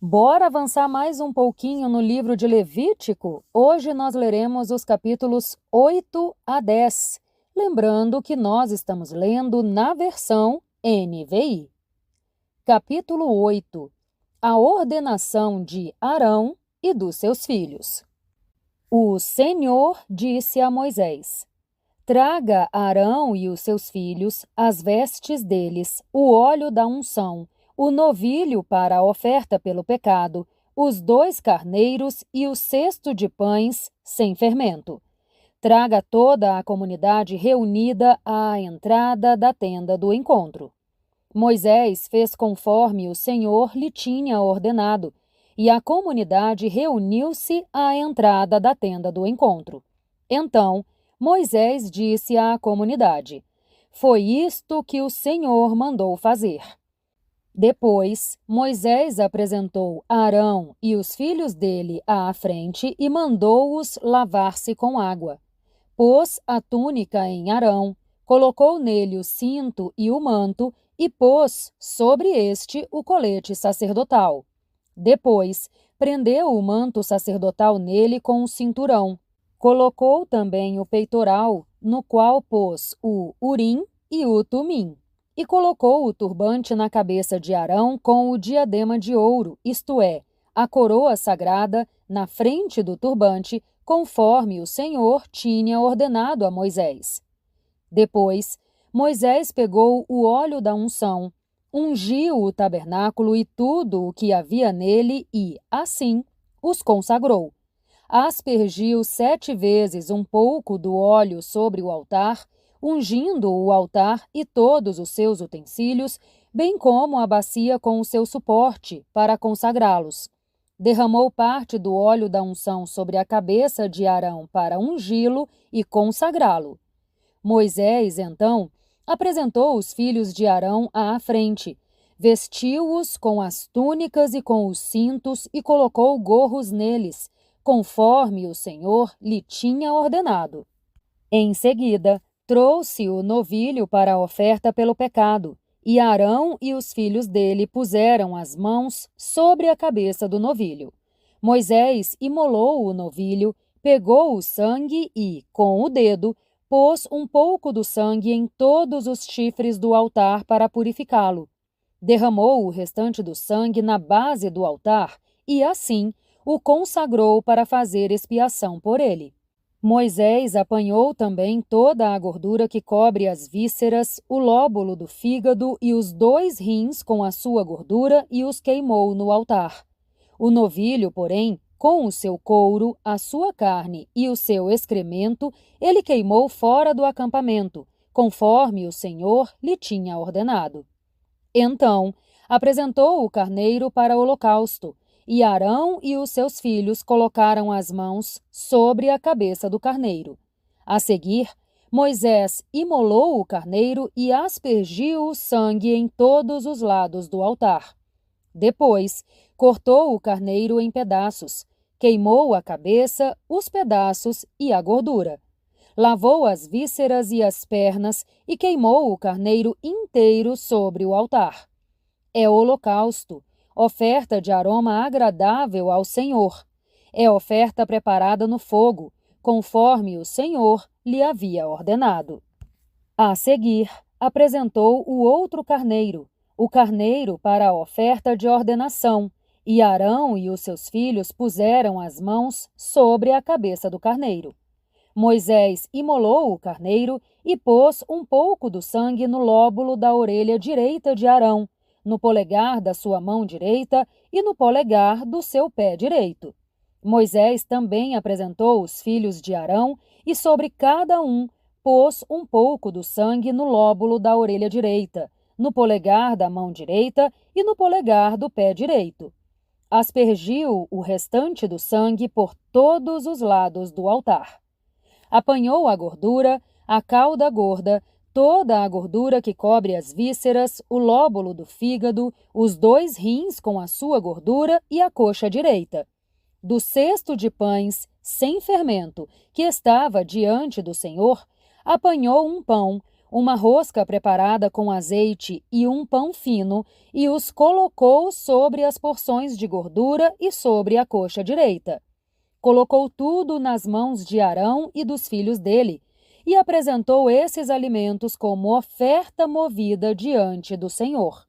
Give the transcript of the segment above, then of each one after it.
Bora avançar mais um pouquinho no livro de Levítico? Hoje nós leremos os capítulos 8 a 10. Lembrando que nós estamos lendo na versão NVI. Capítulo 8. A ordenação de Arão e dos seus filhos. O Senhor disse a Moisés: Traga Arão e os seus filhos, as vestes deles, o óleo da unção, o novilho para a oferta pelo pecado, os 2 carneiros e o cesto de pães sem fermento. Traga toda a comunidade reunida à entrada da tenda do encontro. Moisés fez conforme o Senhor lhe tinha ordenado, e a comunidade reuniu-se à entrada da tenda do encontro. Então, Moisés disse à comunidade: Foi isto que o Senhor mandou fazer. Depois, Moisés apresentou Arão e os filhos dele à frente e mandou-os lavar-se com água. Pôs a túnica em Arão, colocou nele o cinto e o manto e pôs sobre este o colete sacerdotal. Depois, prendeu o manto sacerdotal nele com o cinturão. Colocou também o peitoral, no qual pôs o urim e o tumim. E colocou o turbante na cabeça de Arão com o diadema de ouro, isto é, a coroa sagrada, na frente do turbante, conforme o Senhor tinha ordenado a Moisés. Depois, Moisés pegou o óleo da unção, ungiu o tabernáculo e tudo o que havia nele e, assim, os consagrou. Aspergiu 7 vezes um pouco do óleo sobre o altar, ungindo o altar e todos os seus utensílios, bem como a bacia com o seu suporte, para consagrá-los. Derramou parte do óleo da unção sobre a cabeça de Arão para ungí-lo e consagrá-lo. Moisés, então, apresentou os filhos de Arão à frente, vestiu-os com as túnicas e com os cintos e colocou gorros neles, conforme o Senhor lhe tinha ordenado. Em seguida, trouxe o novilho para a oferta pelo pecado, e Arão e os filhos dele puseram as mãos sobre a cabeça do novilho. Moisés imolou o novilho, pegou o sangue e, com o dedo, pôs um pouco do sangue em todos os chifres do altar para purificá-lo. Derramou o restante do sangue na base do altar e, assim, o consagrou para fazer expiação por ele. Moisés apanhou também toda a gordura que cobre as vísceras, o lóbulo do fígado e os 2 rins com a sua gordura e os queimou no altar. O novilho, porém, com o seu couro, a sua carne e o seu excremento, ele queimou fora do acampamento, conforme o Senhor lhe tinha ordenado. Então, apresentou o carneiro para holocausto, e Arão e os seus filhos colocaram as mãos sobre a cabeça do carneiro. A seguir, Moisés imolou o carneiro e aspergiu o sangue em todos os lados do altar. Depois, cortou o carneiro em pedaços, queimou a cabeça, os pedaços e a gordura. Lavou as vísceras e as pernas e queimou o carneiro inteiro sobre o altar. É holocausto, oferta de aroma agradável ao Senhor. É oferta preparada no fogo, conforme o Senhor lhe havia ordenado. A seguir, apresentou o outro carneiro, o carneiro para a oferta de ordenação, e Arão e os seus filhos puseram as mãos sobre a cabeça do carneiro. Moisés imolou o carneiro e pôs um pouco do sangue no lóbulo da orelha direita de Arão, no polegar da sua mão direita e no polegar do seu pé direito. Moisés também apresentou os filhos de Arão e sobre cada um pôs um pouco do sangue no lóbulo da orelha direita, no polegar da mão direita e no polegar do pé direito. Aspergiu o restante do sangue por todos os lados do altar. Apanhou a gordura, a cauda gorda, toda a gordura que cobre as vísceras, o lóbulo do fígado, os 2 rins com a sua gordura e a coxa direita. Do cesto de pães, sem fermento, que estava diante do Senhor, apanhou um pão, uma rosca preparada com azeite e um pão fino, e os colocou sobre as porções de gordura e sobre a coxa direita. Colocou tudo nas mãos de Arão e dos filhos dele, e apresentou esses alimentos como oferta movida diante do Senhor.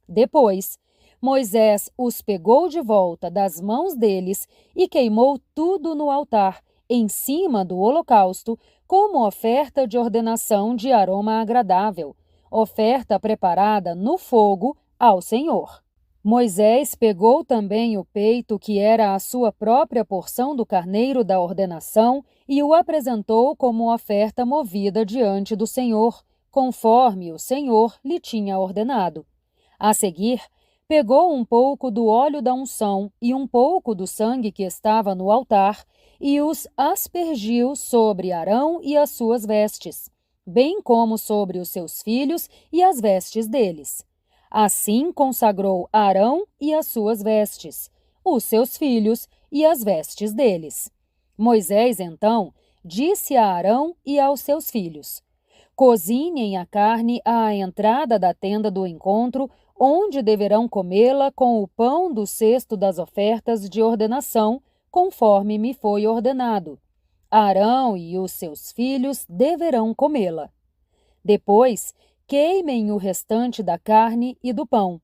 Depois, Moisés os pegou de volta das mãos deles e queimou tudo no altar, em cima do holocausto, como oferta de ordenação de aroma agradável, oferta preparada no fogo ao Senhor. Moisés pegou também o peito, que era a sua própria porção do carneiro da ordenação, e o apresentou como oferta movida diante do Senhor, conforme o Senhor lhe tinha ordenado. A seguir, pegou um pouco do óleo da unção e um pouco do sangue que estava no altar e os aspergiu sobre Arão e as suas vestes, bem como sobre os seus filhos e as vestes deles. Assim consagrou Arão e as suas vestes, os seus filhos e as vestes deles. Moisés, então, disse a Arão e aos seus filhos: Cozinhem a carne à entrada da tenda do encontro, onde deverão comê-la com o pão do cesto das ofertas de ordenação, conforme me foi ordenado. Arão e os seus filhos deverão comê-la. Depois, queimem o restante da carne e do pão.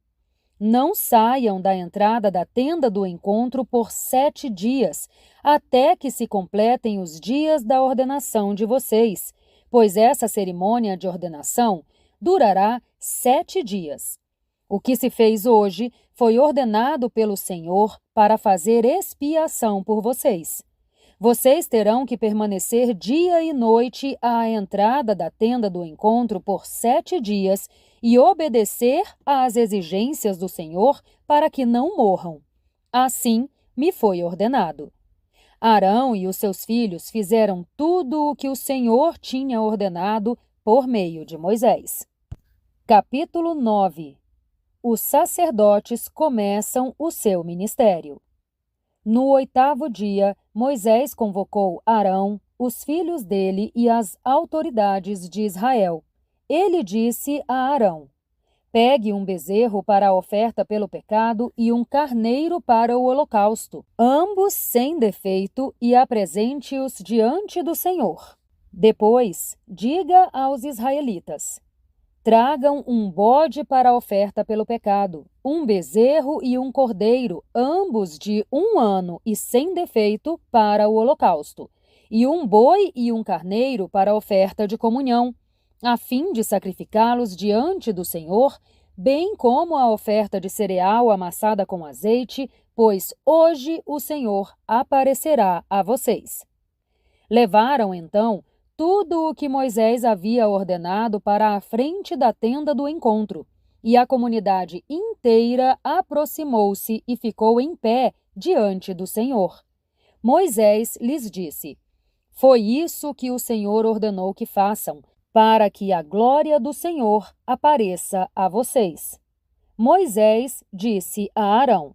Não saiam da entrada da tenda do encontro por 7 dias, até que se completem os dias da ordenação de vocês, pois essa cerimônia de ordenação durará 7 dias. O que se fez hoje foi ordenado pelo Senhor para fazer expiação por vocês. Vocês terão que permanecer dia e noite à entrada da tenda do encontro por 7 dias e obedecer às exigências do Senhor para que não morram. Assim me foi ordenado. Arão e os seus filhos fizeram tudo o que o Senhor tinha ordenado por meio de Moisés. Capítulo 9. Os sacerdotes começam o seu ministério. No 8º dia, Moisés convocou Arão, os filhos dele e as autoridades de Israel. Ele disse a Arão: Pegue um bezerro para a oferta pelo pecado e um carneiro para o holocausto, ambos sem defeito, e apresente-os diante do Senhor. Depois, diga aos israelitas: Tragam um bode para a oferta pelo pecado, um bezerro e um cordeiro, ambos de 1 ano e sem defeito, para o holocausto, e um boi e um carneiro para a oferta de comunhão, a fim de sacrificá-los diante do Senhor, bem como a oferta de cereal amassada com azeite, pois hoje o Senhor aparecerá a vocês. Levaram, então, tudo o que Moisés havia ordenado para a frente da tenda do encontro, e a comunidade inteira aproximou-se e ficou em pé diante do Senhor. Moisés lhes disse: Foi isso que o Senhor ordenou que façam, para que a glória do Senhor apareça a vocês. Moisés disse a Arão: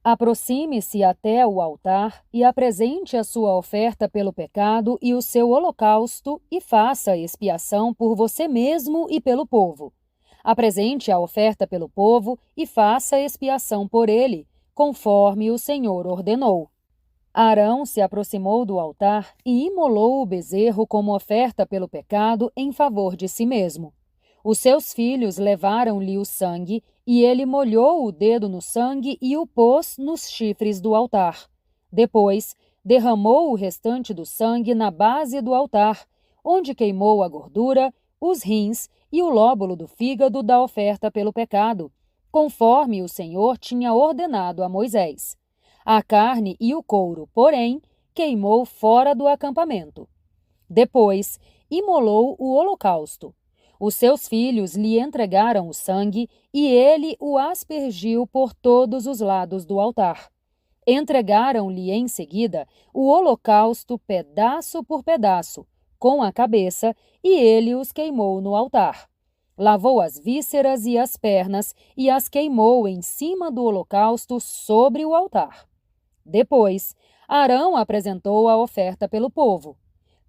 Aproxime-se até o altar e apresente a sua oferta pelo pecado e o seu holocausto e faça expiação por você mesmo e pelo povo. Apresente a oferta pelo povo e faça expiação por ele, conforme o Senhor ordenou. Arão se aproximou do altar e imolou o bezerro como oferta pelo pecado em favor de si mesmo. Os seus filhos levaram-lhe o sangue, e ele molhou o dedo no sangue e o pôs nos chifres do altar. Depois, derramou o restante do sangue na base do altar, onde queimou a gordura, os rins e o lóbulo do fígado da oferta pelo pecado, conforme o Senhor tinha ordenado a Moisés. A carne e o couro, porém, queimou fora do acampamento. Depois, imolou o holocausto. Os seus filhos lhe entregaram o sangue e ele o aspergiu por todos os lados do altar. Entregaram-lhe em seguida o holocausto pedaço por pedaço, com a cabeça, e ele os queimou no altar. Lavou as vísceras e as pernas e as queimou em cima do holocausto sobre o altar. Depois, Arão apresentou a oferta pelo povo.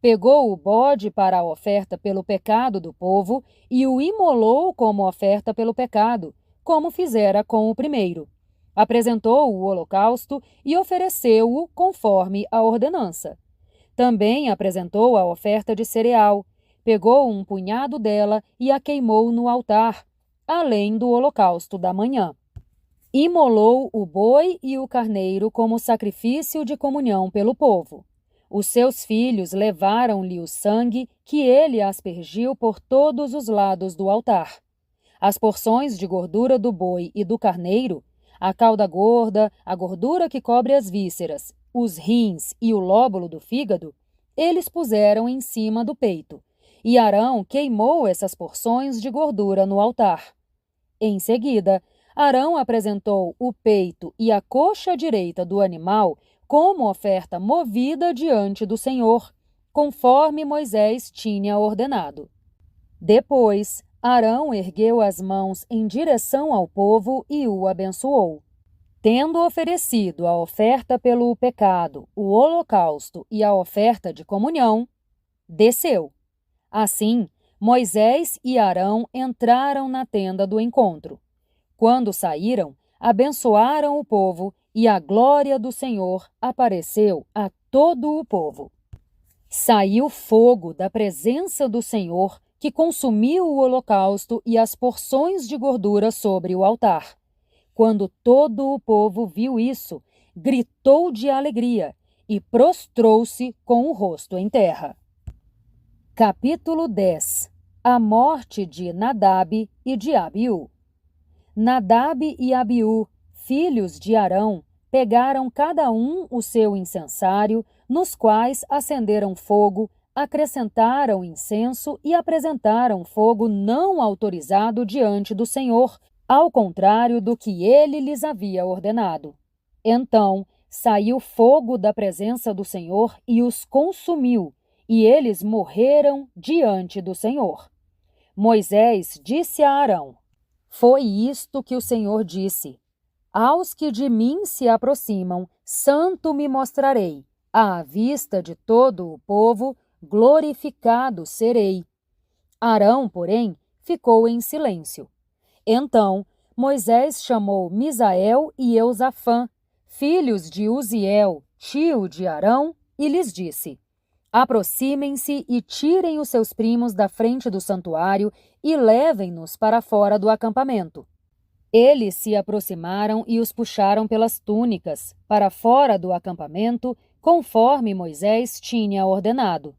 Pegou o bode para a oferta pelo pecado do povo e o imolou como oferta pelo pecado, como fizera com o primeiro. Apresentou o holocausto e ofereceu-o conforme a ordenança. Também apresentou a oferta de cereal, pegou um punhado dela e a queimou no altar, além do holocausto da manhã. Imolou o boi e o carneiro como sacrifício de comunhão pelo povo. Os seus filhos levaram-lhe o sangue que ele aspergiu por todos os lados do altar. As porções de gordura do boi e do carneiro, a cauda gorda, a gordura que cobre as vísceras, os rins e o lóbulo do fígado, eles puseram em cima do peito, e Arão queimou essas porções de gordura no altar. Em seguida, Arão apresentou o peito e a coxa direita do animal como oferta movida diante do Senhor, conforme Moisés tinha ordenado. Depois, Arão ergueu as mãos em direção ao povo e o abençoou. Tendo oferecido a oferta pelo pecado, o holocausto e a oferta de comunhão, desceu. Assim, Moisés e Arão entraram na tenda do encontro. Quando saíram, abençoaram o povo e a glória do Senhor apareceu a todo o povo. Saiu fogo da presença do Senhor que consumiu o holocausto e as porções de gordura sobre o altar. Quando todo o povo viu isso, gritou de alegria e prostrou-se com o rosto em terra. Capítulo 10. A morte de Nadab e de Abiú. Nadab e Abiú, filhos de Arão, pegaram cada um o seu incensário, nos quais acenderam fogo, acrescentaram incenso e apresentaram fogo não autorizado diante do Senhor, ao contrário do que ele lhes havia ordenado. Então saiu fogo da presença do Senhor e os consumiu, e eles morreram diante do Senhor. Moisés disse a Arão: Foi isto que o Senhor disse: Aos que de mim se aproximam, santo me mostrarei. À vista de todo o povo, glorificado serei. Arão, porém, ficou em silêncio. Então Moisés chamou Misael e Eusafã, filhos de Uziel, tio de Arão, e lhes disse: Aproximem-se e tirem os seus primos da frente do santuário e levem-nos para fora do acampamento. Eles se aproximaram e os puxaram pelas túnicas, para fora do acampamento, conforme Moisés tinha ordenado.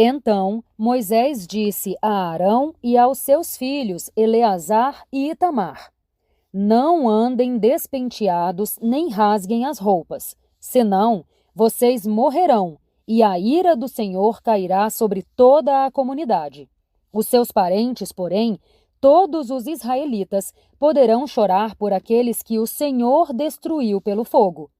Então Moisés disse a Arão e aos seus filhos Eleazar e Itamar: Não andem despenteados nem rasguem as roupas, senão vocês morrerão, e a ira do Senhor cairá sobre toda a comunidade. Os seus parentes, porém, todos os israelitas, poderão chorar por aqueles que o Senhor destruiu pelo fogo.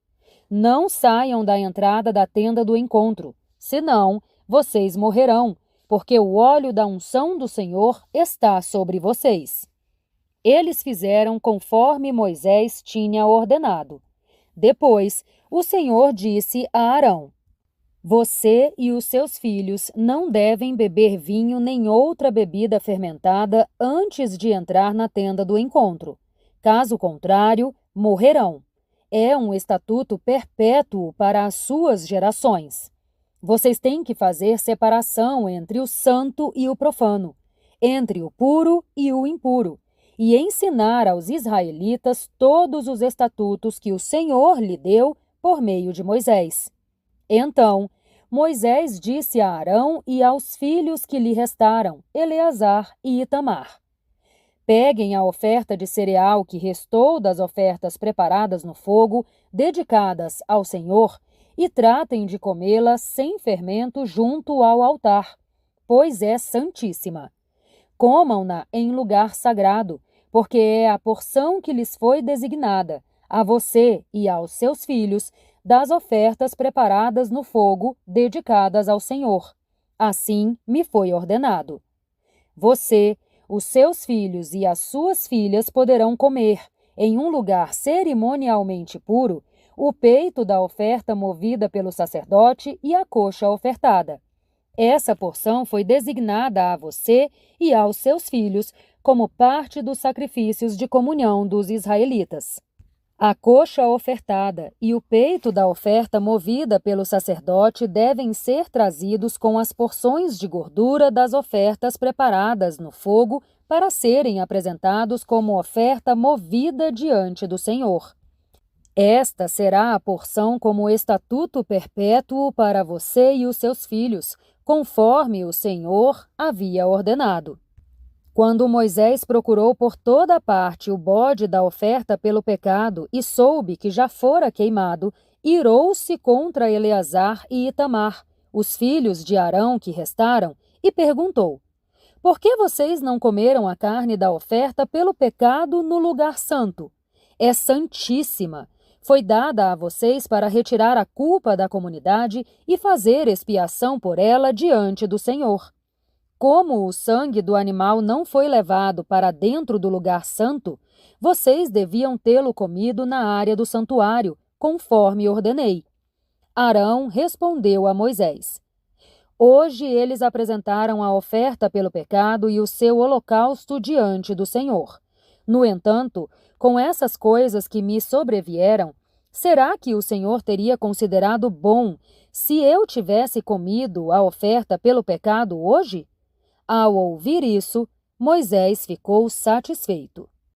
Não saiam da entrada da tenda do encontro, senão vocês morrerão, porque o óleo da unção do Senhor está sobre vocês. Eles fizeram conforme Moisés tinha ordenado. Depois, o Senhor disse a Arão: Você e os seus filhos não devem beber vinho nem outra bebida fermentada antes de entrar na tenda do encontro. Caso contrário, morrerão. É um estatuto perpétuo para as suas gerações. Vocês têm que fazer separação entre o santo e o profano, entre o puro e o impuro, e ensinar aos israelitas todos os estatutos que o Senhor lhe deu por meio de Moisés. Então Moisés disse a Arão e aos filhos que lhe restaram, Eleazar e Itamar: Peguem a oferta de cereal que restou das ofertas preparadas no fogo, dedicadas ao Senhor, e tratem de comê-la sem fermento junto ao altar, pois é santíssima. Comam-na em lugar sagrado, porque é a porção que lhes foi designada, a você e aos seus filhos, das ofertas preparadas no fogo, dedicadas ao Senhor. Assim me foi ordenado. Você, os seus filhos e as suas filhas poderão comer, em um lugar cerimonialmente puro, o peito da oferta movida pelo sacerdote e a coxa ofertada. Essa porção foi designada a você e aos seus filhos como parte dos sacrifícios de comunhão dos israelitas. A coxa ofertada e o peito da oferta movida pelo sacerdote devem ser trazidos com as porções de gordura das ofertas preparadas no fogo para serem apresentados como oferta movida diante do Senhor. Esta será a porção como estatuto perpétuo para você e os seus filhos, conforme o Senhor havia ordenado. Quando Moisés procurou por toda parte o bode da oferta pelo pecado e soube que já fora queimado, irou-se contra Eleazar e Itamar, os filhos de Arão que restaram, e perguntou: Por que vocês não comeram a carne da oferta pelo pecado no lugar santo? É santíssima. Foi dada a vocês para retirar a culpa da comunidade e fazer expiação por ela diante do Senhor. Como o sangue do animal não foi levado para dentro do lugar santo, vocês deviam tê-lo comido na área do santuário, conforme ordenei. Arão respondeu a Moisés: Hoje eles apresentaram a oferta pelo pecado e o seu holocausto diante do Senhor. No entanto, com essas coisas que me sobrevieram, será que o Senhor teria considerado bom se eu tivesse comido a oferta pelo pecado hoje? Ao ouvir isso, Moisés ficou satisfeito.